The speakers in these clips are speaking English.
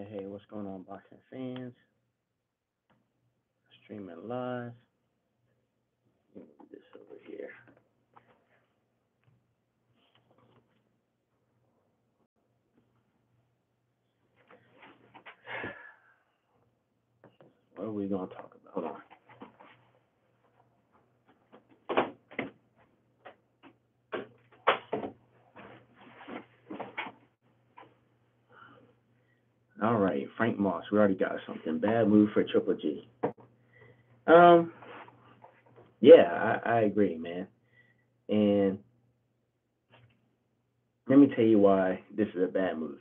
Hey, what's going on, boxing fans? Streaming live. Let me move this over here. What are we gonna talk about? Hold on. All right, Frank Moss. We already got something. Bad move for Triple G. Um, yeah, I agree, man. And let me tell you why this is a bad move.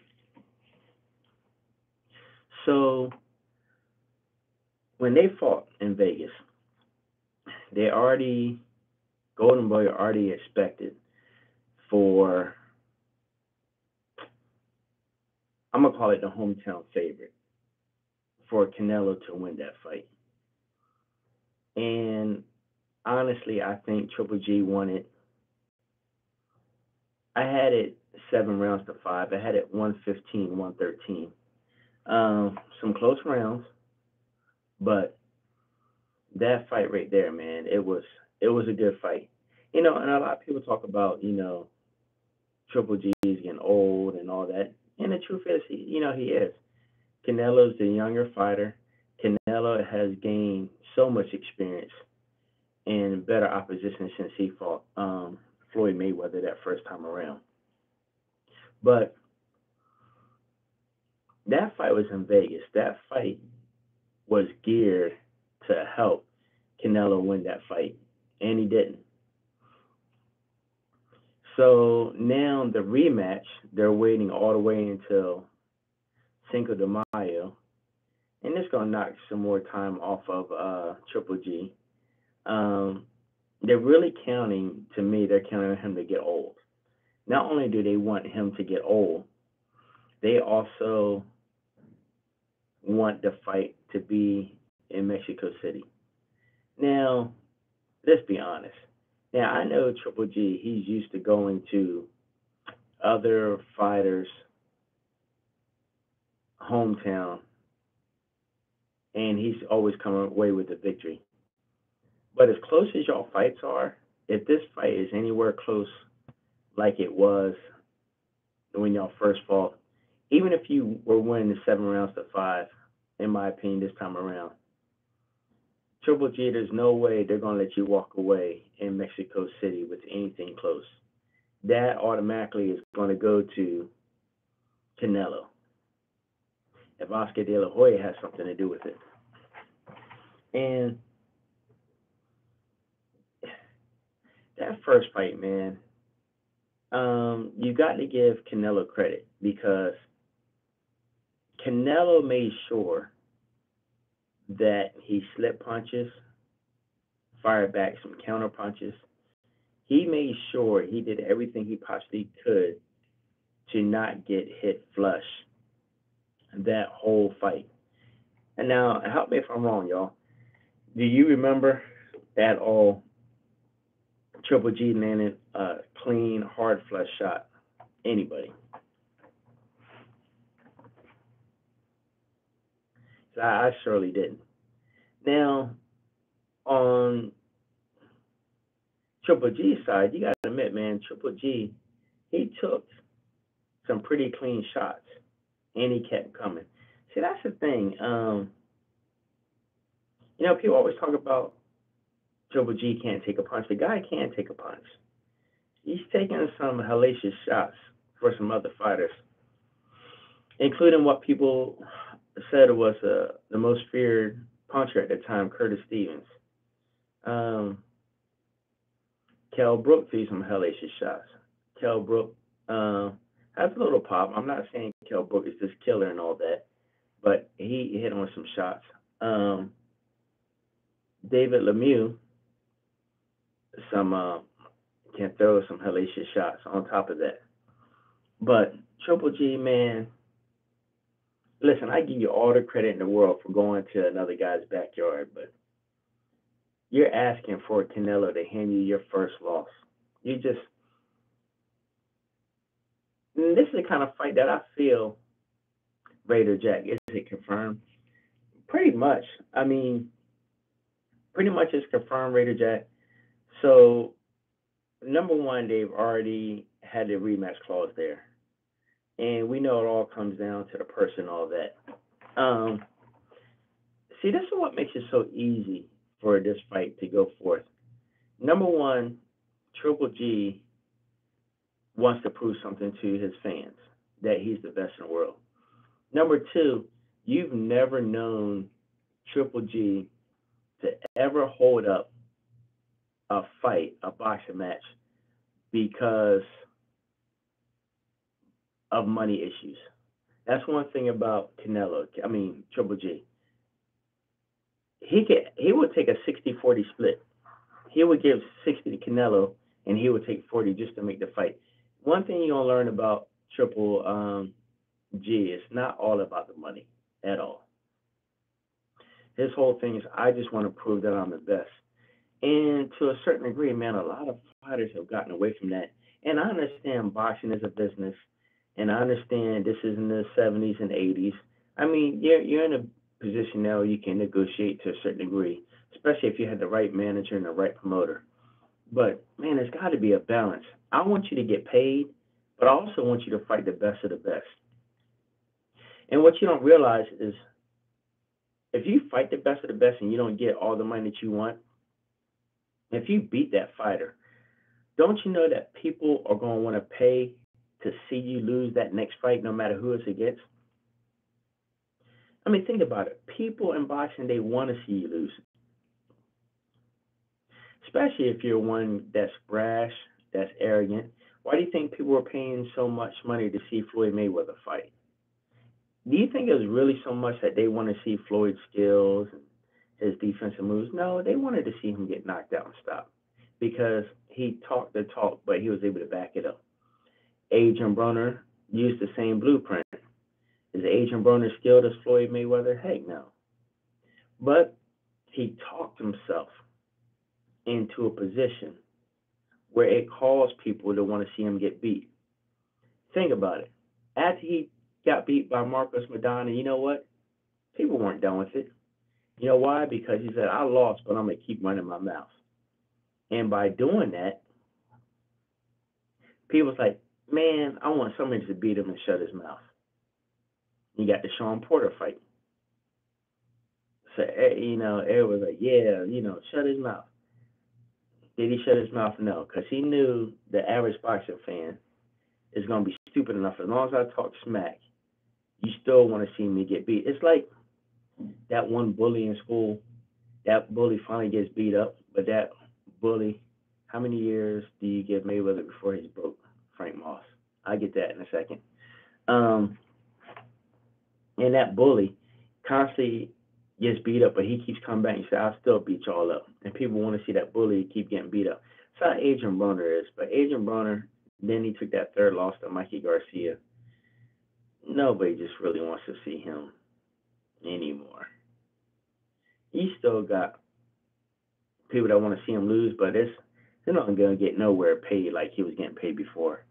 So when they fought in Vegas, they already Golden Boy already expected for I'm gonna call it the hometown favorite for Canelo to win that fight. And honestly, I think Triple G won it. I had it 7 rounds to 5. I had it 115, 113. Some close rounds, but that fight right there, man, it was a good fight. And a lot of people talk about, Triple G is getting old and all that. And the truth is, he is. Canelo's the younger fighter. Canelo has gained so much experience and better opposition since he fought Floyd Mayweather that first time around. But that fight was in Vegas. That fight was geared to help Canelo win that fight, and he didn't. So now the rematch, they're waiting all the way until Cinco de Mayo, and it's gonna knock some more time off of Triple G. Um, they're really counting, to me, they're counting on him to get old. Not only do they want him to get old, they also want the fight to be in Mexico City. Now, let's be honest. Now, I know Triple G, he's used to going to other fighters' hometown, and he's always coming away with a victory. But as close as y'all fights are, if this fight is anywhere close like it was when y'all first fought, even if you were winning the 7 rounds to 5, in my opinion, this time around, Triple G, there's no way they're going to let you walk away in Mexico City with anything close. That automatically is going to go to Canelo. If Oscar De La Hoya has something to do with it. And that first fight, man, you got to give Canelo credit because Canelo made sure that he slipped punches, fired back some counter punches. He made sure he did everything he possibly could to not get hit flush that whole fight. And now, help me if I'm wrong, y'all. Do you remember at all Triple G landed a clean, hard flush shot? Anybody? So I surely didn't. Now, on Triple G's side, you got to admit, man, Triple G, he took some pretty clean shots, and he kept coming. See, that's the thing. People always talk about Triple G can't take a punch. The guy can take a punch. He's taken some hellacious shots for some other fighters, including what people said was the most feared puncher at the time, Curtis Stevens. Kell Brook threw some hellacious shots. Kell Brook has a little pop. I'm not saying Kell Brook is this killer and all that, but he hit on some shots. David Lemieux, can throw some hellacious shots on top of that. But Triple G, man, listen, I give you all the credit in the world for going to another guy's backyard, but you're asking for Canelo to hand you your first loss. This is the kind of fight that I feel Raider Jack. Is it confirmed? Pretty much. I mean, pretty much it's confirmed Raider Jack. So number one, they've already had the rematch clause there, and we know it all comes down to the person, all that. Um, See, this is what makes it so easy for this fight to go forth. Number one, Triple G wants to prove something to his fans that he's the best in the world. Number two, you've never known Triple G to ever hold up a fight, a boxing match, because of money issues. That's one thing about Canelo. I mean, Triple G. He would take a 60-40 split. He would give 60 to Canelo, and he would take 40 just to make the fight. One thing you're gonna learn about Triple G is not all about the money at all. His whole thing is, I just want to prove that I'm the best. And to a certain degree, man, a lot of fighters have gotten away from that. And I understand boxing is a business, and I understand this is in the 70s and 80s. I mean, you're in a position now where you can negotiate to a certain degree, especially if you had the right manager and the right promoter. But man, there's got to be a balance. I want you to get paid, but I also want you to fight the best of the best. And what you don't realize is, if you fight the best of the best and you don't get all the money that you want, if you beat that fighter, don't you know that people are going to want to pay to see you lose that next fight, no matter who it's against? I mean, think about it. People in boxing, they want to see you lose, especially if you're one that's brash, that's arrogant. Why do you think people were paying so much money to see Floyd Mayweather fight? Do you think it was really so much that they want to see Floyd's skills and his defensive moves? No, they wanted to see him get knocked out and stop, because he talked the talk, but he was able to back it up. Adrian Broner used the same blueprint. Is Adrian Broner skilled as Floyd Mayweather? Heck no. But he talked himself into a position where it caused people to want to see him get beat. Think about it. After he got beat by Marcos Maidana, you know what? People weren't done with it. You know why? Because he said, I lost, but I'm going to keep running my mouth. And by doing that, people's like, man, I want somebody to beat him and shut his mouth. You got the Sean Porter fight. So, it was like, yeah, shut his mouth. Did he shut his mouth? No, because he knew the average boxing fan is going to be stupid enough. As long as I talk smack, you still want to see me get beat. It's like that one bully in school. That bully finally gets beat up, but that bully, how many years do you give Mayweather before he's broke? Frank Moss. I get that in a second. And that bully constantly gets beat up, but he keeps coming back and says, I'll still beat y'all up. And people want to see that bully keep getting beat up. That's how Adrian Broner is. But Adrian Broner, then he took that third loss to Mikey Garcia. Nobody just really wants to see him anymore. He still got people that want to see him lose, but they're not going to get nowhere paid like he was getting paid before.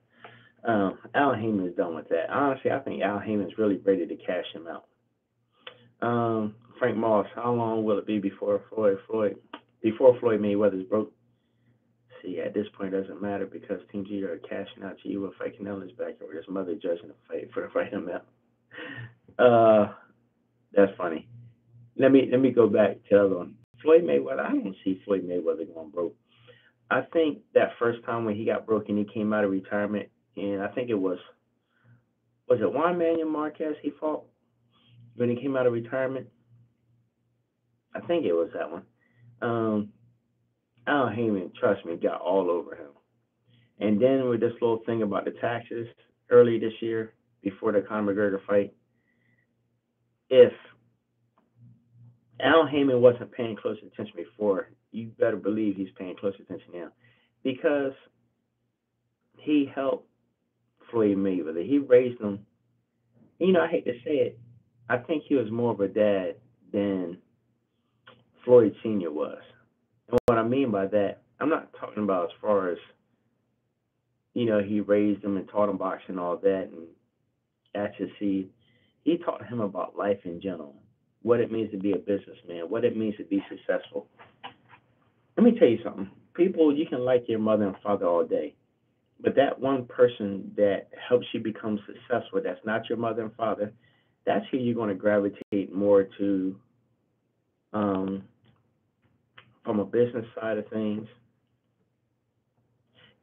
Al Heyman's done with that. Honestly, I think Al Heyman's really ready to cash him out. Frank Moss, how long will it be before Floyd Mayweather's broke? See, at this point, it doesn't matter, because Team G are cashing out. G will fight Canelo's back, or his mother judging the fight for the fight him out. That's funny. Let me go back to the other one. Floyd Mayweather, I don't see Floyd Mayweather going broke. I think that first time when he got broke and he came out of retirement, and I think it was it Juan Manuel Marquez he fought when he came out of retirement? I think it was that one. Al Heyman, trust me, got all over him. And then with this little thing about the taxes early this year, before the Conor McGregor fight, if Al Heyman wasn't paying close attention before, you better believe he's paying close attention now, because he helped Floyd Mayweather. He raised him. I hate to say it, I think he was more of a dad than Floyd Sr. was. And what I mean by that, I'm not talking about as far as, he raised him and taught him boxing and all that, and that's his seed. He taught him about life in general, what it means to be a businessman, what it means to be successful. Let me tell you something. People, you can like your mother and father all day, but that one person that helps you become successful, that's not your mother and father, that's who you're going to gravitate more to um, from a business side of things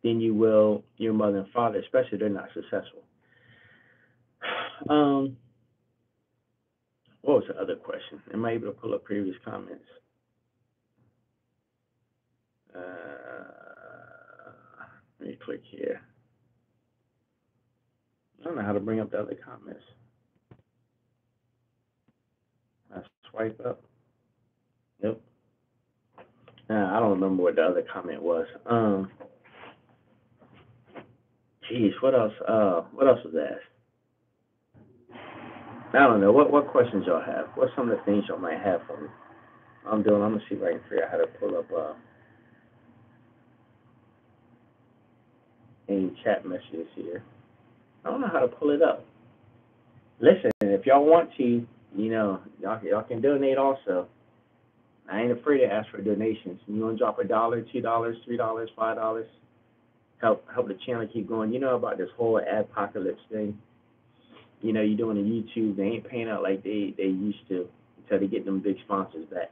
than you will your mother and father, especially if they're not successful. Um, what was the other question? Am I able to pull up previous comments? Uh, let me click here. I don't know how to bring up the other comments. I swipe up. Nope. I don't remember what the other comment was. Geez, what else? What else was asked? I don't know. What questions y'all have? What's some of the things y'all might have for me? I'm gonna see if I can figure out how to pull up any chat messages here. I don't know how to pull it up. Listen, if y'all want to, y'all can donate also. I ain't afraid to ask for donations. You want to drop $1, $2, $3, $5? Help the channel keep going. You know about this whole adpocalypse thing. You're doing a YouTube. They ain't paying out like they used to until they get them big sponsors back.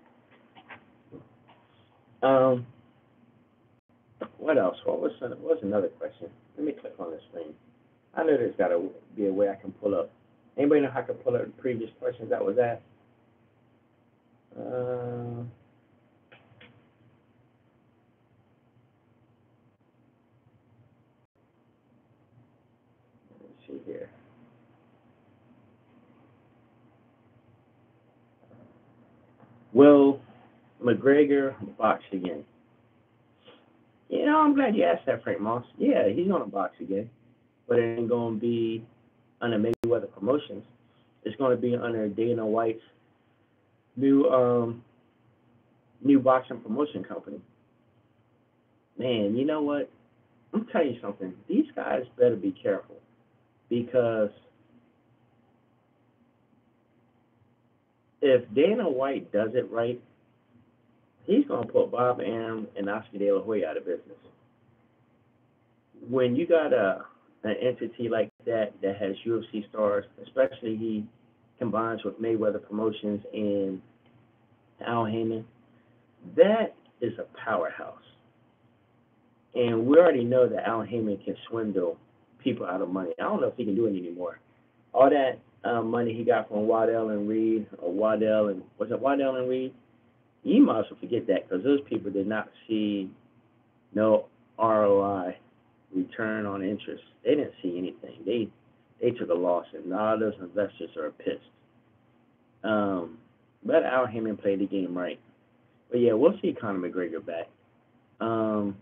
What else? What was another question? Let me click on this thing. I know there's got to be a way I can pull up. Anybody know how I can pull up the previous questions that was asked? Let's see here. Will McGregor box again? I'm glad you asked that, Frank Moss. Yeah, he's going to box again, but it ain't going to be under Mayweather Promotions. It's going to be under Dana White's new new boxing promotion company. Man, you know what? I'm telling you something. These guys better be careful because if Dana White does it right, he's going to put Bob Arum and Oscar De La Hoya out of business. When you got an entity like that has UFC stars, especially he combines with Mayweather Promotions and Al Heyman, that is a powerhouse. And we already know that Al Heyman can swindle people out of money. I don't know if he can do it anymore. All that money he got from Waddell and Reed, was it Waddell and Reed? You might as well forget that because those people did not see no ROI, return on interest. They didn't see anything. They took a loss, and all those investors are pissed. But Al Heyman played the game right. But yeah, we'll see Conor McGregor back. I'm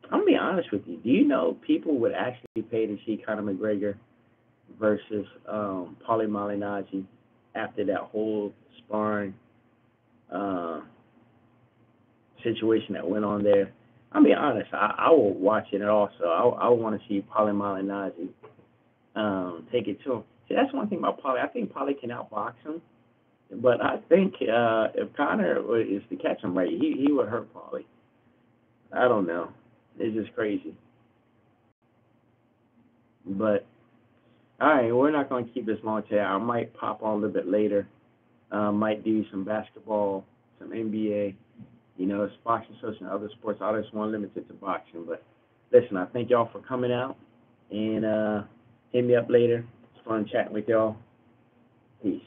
gonna be honest with you. Do you know people would actually pay to see Conor McGregor versus Paulie Malignaggi after that whole sparring situation that went on there? I'll be honest. I will watch it also. I want to see Paulie Malignaggi take it to him. See, that's one thing about Paulie. I think Paulie can outbox him, but I think if Conor is to catch him right, he would hurt Paulie. I don't know. It's just crazy. But all right, we're not going to keep this long today. I might pop on a little bit later. Might do some basketball, some NBA. It's boxing, social, and other sports. I just want to limit it to boxing. But listen, I thank y'all for coming out, and hit me up later. It's fun chatting with y'all. Peace.